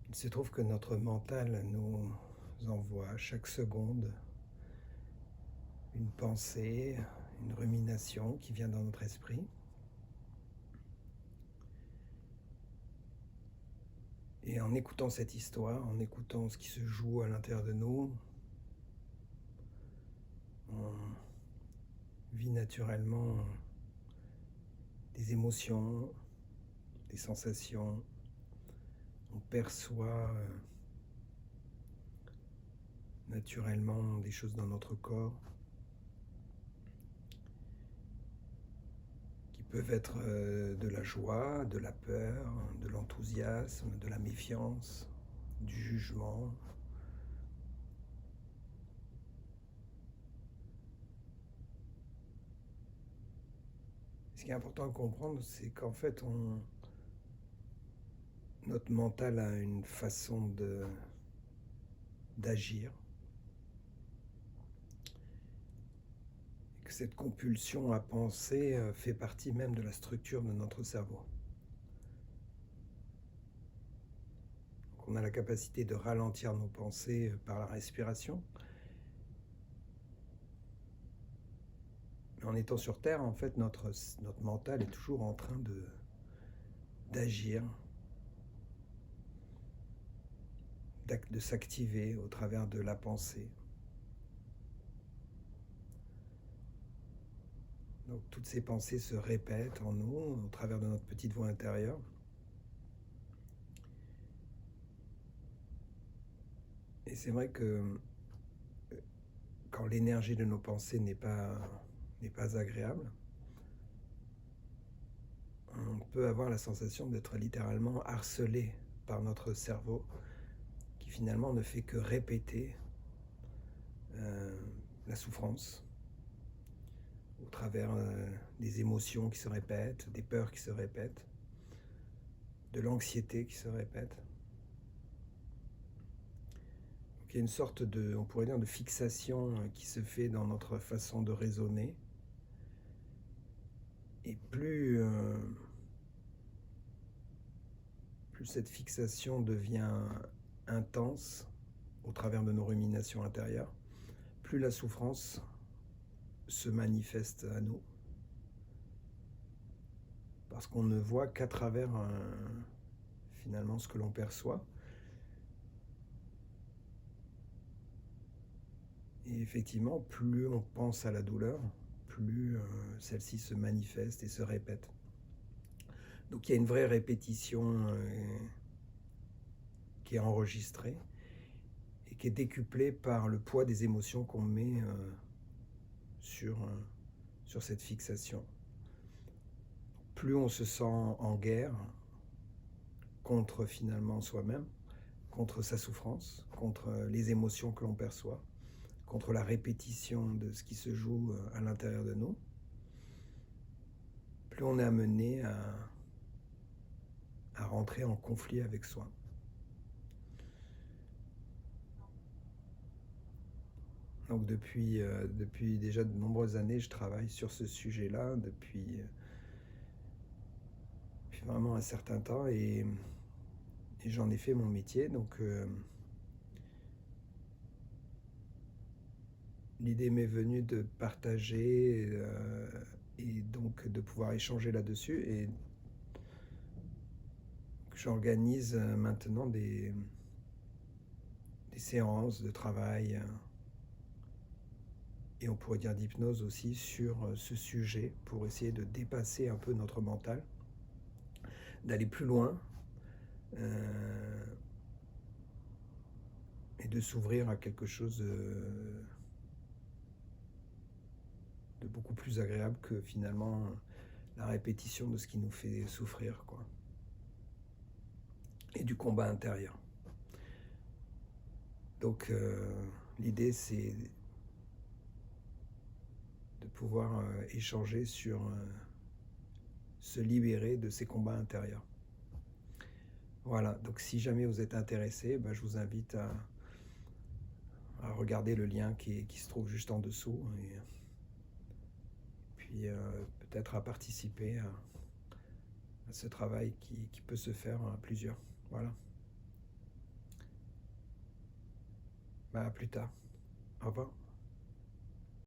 Il se trouve que notre mental nous envoie chaque seconde une pensée, une rumination qui vient dans notre esprit. Et en écoutant cette histoire, en écoutant ce qui se joue à l'intérieur de nous, on vit naturellement des émotions, des sensations, on perçoit naturellement des choses dans notre corps qui peuvent être de la joie, de la peur, de l'enthousiasme, de la méfiance, du jugement. Ce qui est important à comprendre, c'est qu'en fait, notre mental a une façon d'agir, et que cette compulsion à penser fait partie même de la structure de notre cerveau. Donc on a la capacité de ralentir nos pensées par la respiration. Mais en étant sur Terre, en fait, notre mental est toujours en train d'agir, de s'activer au travers de la pensée. Donc toutes ces pensées se répètent en nous, au travers de notre petite voix intérieure. Et c'est vrai que quand l'énergie de nos pensées n'est pas agréable, on peut avoir la sensation d'être littéralement harcelé par notre cerveau, qui finalement ne fait que répéter la souffrance au travers des émotions qui se répètent, des peurs qui se répètent, de l'anxiété qui se répète. Donc il y a une sorte de, on pourrait dire, de fixation qui se fait dans notre façon de raisonner. Et plus cette fixation devient intense au travers de nos ruminations intérieures, plus la souffrance se manifeste à nous. Parce qu'on ne voit qu'à travers finalement ce que l'on perçoit. Et effectivement, plus on pense à la douleur, plus celle-ci se manifeste et se répète. Donc il y a une vraie répétition qui est enregistrée et qui est décuplée par le poids des émotions qu'on met sur cette fixation. Plus on se sent en guerre contre finalement soi-même, contre sa souffrance, contre les émotions que l'on perçoit, contre la répétition de ce qui se joue à l'intérieur de nous, plus on est amené à rentrer en conflit avec soi. Donc depuis déjà de nombreuses années, je travaille sur ce sujet-là, depuis vraiment un certain temps, et j'en ai fait mon métier. Donc l'idée m'est venue de partager et donc de pouvoir échanger là-dessus. Et j'organise maintenant des séances de travail et on pourrait dire d'hypnose aussi sur ce sujet pour essayer de dépasser un peu notre mental, d'aller plus loin et de s'ouvrir à quelque chose de beaucoup plus agréable que finalement la répétition de ce qui nous fait souffrir, quoi. Et du combat intérieur. Donc l'idée, c'est de pouvoir échanger sur se libérer de ces combats intérieurs. Voilà, donc si jamais vous êtes intéressé, je vous invite à regarder le lien qui se trouve juste en dessous, et puis peut-être à participer à ce travail qui peut se faire à plusieurs. Voilà. Bah, à plus tard. Au revoir.